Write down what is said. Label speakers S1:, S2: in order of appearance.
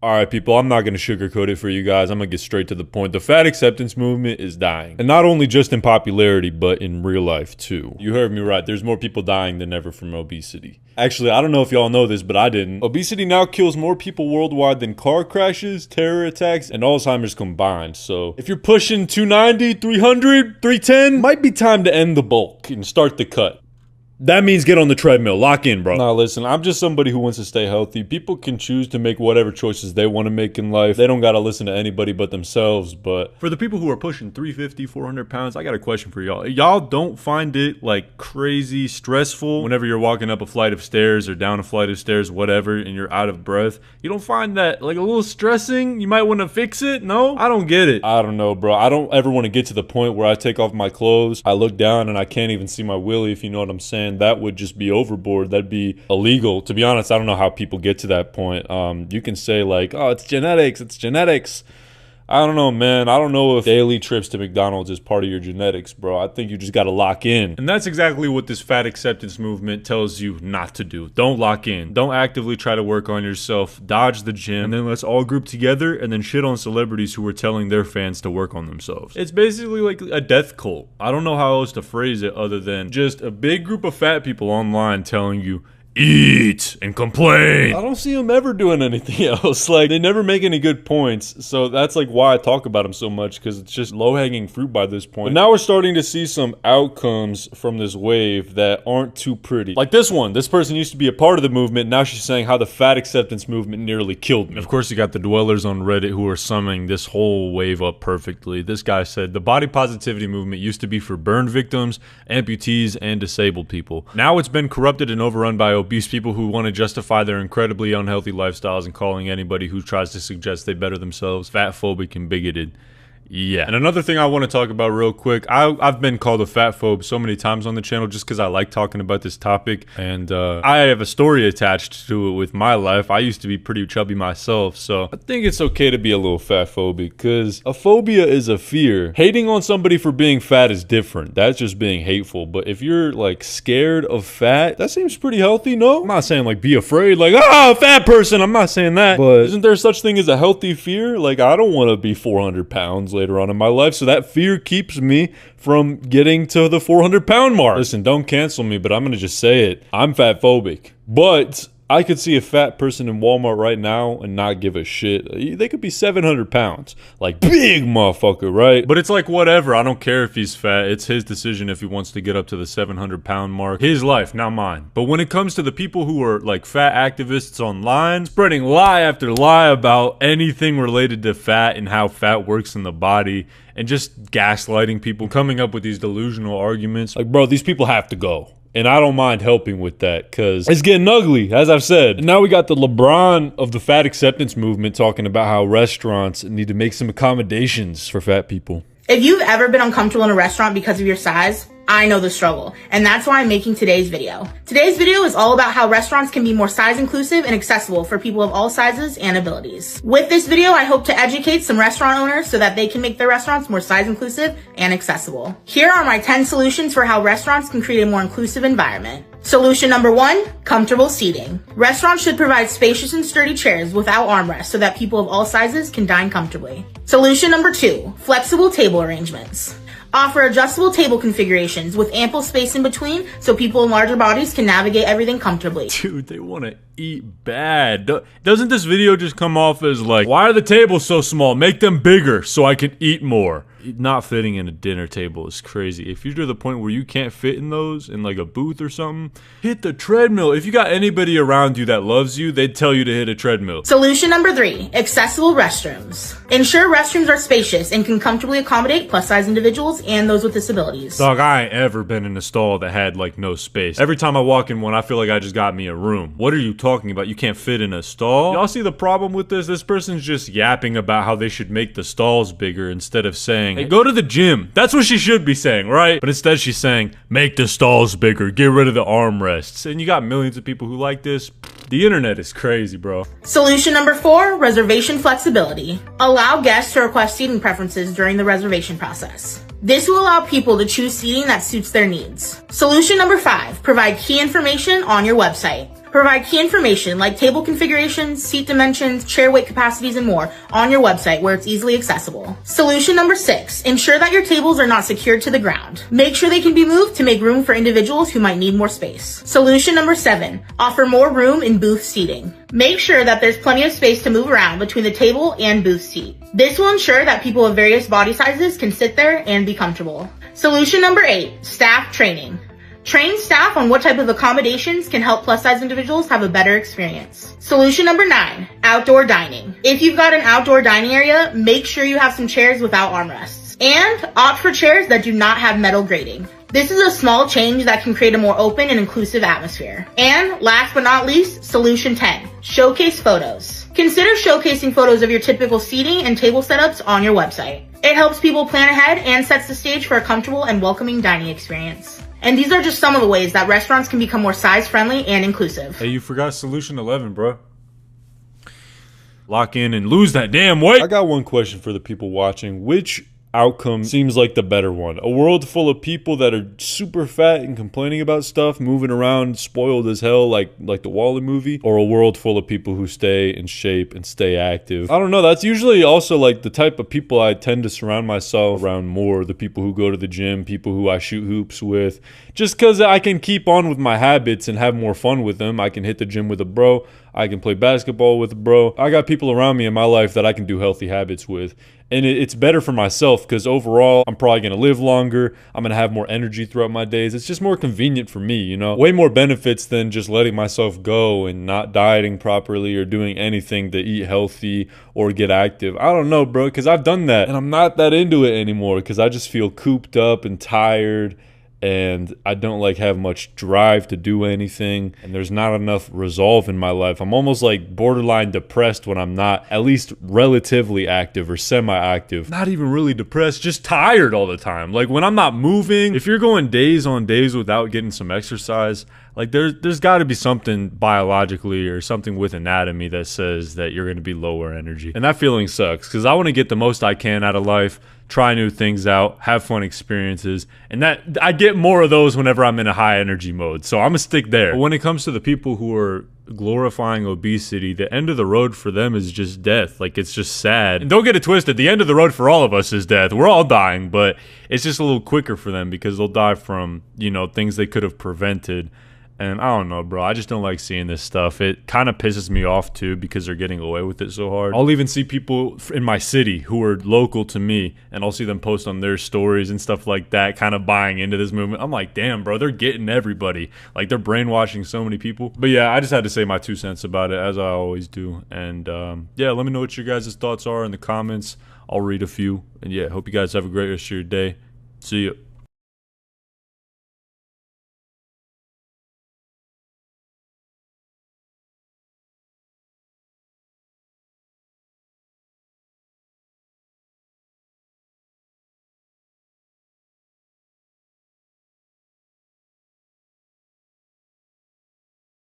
S1: Alright people, I'm not gonna sugarcoat it for you guys. I'm gonna get straight to the point. The fat acceptance movement is dying. And not only just in popularity, but in real life too. You heard me right, there's more people dying than ever from obesity. Actually, I don't know if y'all know this, but I didn't. Obesity now kills more people worldwide than car crashes, terror attacks, and Alzheimer's combined. So if you're pushing 290, 300, 310, might be time to end the bulk and start the cut. That means get on the treadmill. Lock in, bro. Nah, listen, I'm just somebody who wants to stay healthy. People can choose to make whatever choices they want to make in life. They don't got to listen to anybody but themselves. But for the people who are pushing 350, 400 pounds, I got a question for y'all. Y'all don't find it like crazy stressful whenever you're walking up a flight of stairs or down a flight of stairs, whatever, and you're out of breath? You don't find that like a little stressing? You might want to fix it? No? I don't get it. I don't know, bro. I don't ever want to get to the point where I take off my clothes, I look down and I can't even see my willy, if you know what I'm saying. That would just be overboard. That'd be illegal. To be honest, I don't know how people get to that point. You can say like, oh, it's genetics, it's genetics. I don't know, man. I don't know if daily trips to McDonald's is part of your genetics, bro. I think you just gotta lock in. And that's exactly what this fat acceptance movement tells you not to do. Don't lock in. Don't actively try to work on yourself. Dodge the gym. And then let's all group together and then shit on celebrities who are telling their fans to work on themselves. It's basically like a death cult. I don't know how else to phrase it other than just a big group of fat people online telling you, eat and complain. I don't see them ever doing anything else. Like, they never make any good points. So that's like why I talk about them so much, because it's just low-hanging fruit by this point. But now we're starting to see some outcomes from this wave that aren't too pretty. Like this one. This person used to be a part of the movement. Now she's saying how the fat acceptance movement nearly killed me. Of course, you got the dwellers on Reddit who are summing this whole wave up perfectly. This guy said, the body positivity movement used to be for burn victims, amputees, and disabled people. Now it's been corrupted and overrun by obese people who want to justify their incredibly unhealthy lifestyles and calling anybody who tries to suggest they better themselves fat phobic and bigoted. Yeah. And another thing I want to talk about real quick, I've been called a fat phobe so many times on the channel just because I like talking about this topic, and I have a story attached to it with my life. I used to be pretty chubby myself, so I think it's okay to be a little fat phobic, because a phobia is a fear. Hating on somebody for being fat is different. That's just being hateful. But if you're like scared of fat, that seems pretty healthy, no? I'm not saying like be afraid, like, ah, fat person. I'm not saying that. But isn't there such thing as a healthy fear? Like, I don't want to be 400 pounds later on in my life, so that fear keeps me from getting to the 400-pound mark. Listen, don't cancel me, but I'm gonna just say it. I'm fat phobic, but I could see a fat person in Walmart right now and not give a shit. They could be 700 pounds. Like, big motherfucker, right? But it's like, whatever. I don't care if he's fat. It's his decision if he wants to get up to the 700-pound mark. His life, not mine. But when it comes to the people who are like fat activists online, spreading lie after lie about anything related to fat and how fat works in the body, and just gaslighting people, coming up with these delusional arguments. Like, bro, these people have to go. And I don't mind helping with that, because it's getting ugly, as I've said. And now we got the LeBron of the fat acceptance movement talking about how restaurants need to make some accommodations for fat people.
S2: If you've ever been uncomfortable in a restaurant because of your size, I know the struggle, and that's why I'm making today's video. Today's video is all about how restaurants can be more size inclusive and accessible for people of all sizes and abilities. With this video, I hope to educate some restaurant owners so that they can make their restaurants more size inclusive and accessible. Here are my 10 solutions for how restaurants can create a more inclusive environment. Solution number 1, comfortable seating. Restaurants should provide spacious and sturdy chairs without armrests so that people of all sizes can dine comfortably. Solution number 2, flexible table arrangements. Offer adjustable table configurations with ample space in between so people in larger bodies can navigate everything comfortably.
S1: Dude, they want to eat bad. Doesn't this video just come off as like, why are the tables so small? Make them bigger so I can eat more. Not fitting in a dinner table is crazy. If you're to the point where you can't fit in those in like a booth or something, hit the treadmill. If you got anybody around you that loves you, they'd tell you to hit a treadmill.
S2: Solution number 3, accessible restrooms. Ensure restrooms are spacious and can comfortably accommodate plus-size individuals and those with disabilities.
S1: Dog, I ain't ever been in a stall that had like no space. Every time I walk in one, I feel like I just got me a room. What are you talking about? You can't fit in a stall? Y'all see the problem with this? This person's just yapping about how they should make the stalls bigger instead of saying, hey, go to the gym. That's what she should be saying, right? But instead she's saying, make the stalls bigger, get rid of the armrests. And you got millions of people who like this. The internet is crazy, bro.
S2: Solution number 4, reservation flexibility. Allow guests to request seating preferences during the reservation process. This will allow people to choose seating that suits their needs. Solution number 5, provide key information on your website. Provide key information like table configurations, seat dimensions, chair weight capacities, and more on your website where it's easily accessible. Solution number 6, ensure that your tables are not secured to the ground. Make sure they can be moved to make room for individuals who might need more space. Solution number 7, offer more room in booth seating. Make sure that there's plenty of space to move around between the table and booth seat. This will ensure that people of various body sizes can sit there and be comfortable. Solution number 8, staff training. Train staff on what type of accommodations can help plus-size individuals have a better experience. Solution number 9, outdoor dining. If you've got an outdoor dining area, make sure you have some chairs without armrests. And opt for chairs that do not have metal grating. This is a small change that can create a more open and inclusive atmosphere. And last but not least, solution 10, showcase photos. Consider showcasing photos of your typical seating and table setups on your website. It helps people plan ahead and sets the stage for a comfortable and welcoming dining experience. And these are just some of the ways that restaurants can become more size-friendly and inclusive.
S1: Hey, you forgot solution 11, bro. Lock in and lose that damn weight. I got one question for the people watching. Which outcome seems like the better one? A world full of people that are super fat and complaining about stuff, moving around spoiled as hell like the Wall-E movie, or a world full of people who stay in shape and stay active? I don't know. That's usually also like the type of people I tend to surround myself around more. The people who go to the gym, people who I shoot hoops with, just because I can keep on with my habits and have more fun with them. I can hit the gym with a bro. I can play basketball with a bro. I got people around me in my life that I can do healthy habits with. And it's better for myself because overall, I'm probably going to live longer. I'm going to have more energy throughout my days. It's just more convenient for me, you know? Way more benefits than just letting myself go and not dieting properly or doing anything to eat healthy or get active. I don't know, bro, because I've done that. And I'm not that into it anymore because I just feel cooped up and tired. And I don't like have much drive to do anything, and there's not enough resolve in my life. I'm almost like borderline depressed when I'm not at least relatively active or semi-active. Not even really depressed, just tired all the time. Like when I'm not moving, if you're going days on days without getting some exercise, like there's got to be something biologically or something with anatomy that says that you're going to be lower energy. And that feeling sucks because I want to get the most I can out of life, try new things out, have fun experiences, and that I get more of those whenever I'm in a high energy mode. So I'm gonna stick there. But when it comes to the people who are glorifying obesity, the end of the road for them is just death. Like, it's just sad. And don't get it twisted, the end of the road for all of us is death. We're all dying, but it's just a little quicker for them because they'll die from, you know, things they could have prevented. And I don't know, bro. I just don't like seeing this stuff. It kind of pisses me off, too, because they're getting away with it so hard. I'll even see people in my city who are local to me, and I'll see them post on their stories and stuff like that, kind of buying into this movement. I'm like, damn, bro, they're getting everybody. Like, they're brainwashing so many people. But yeah, I just had to say my 2 cents about it, as I always do. And yeah, let me know what your guys' thoughts are in the comments. I'll read a few. And yeah, hope you guys have a great rest of your day. See ya.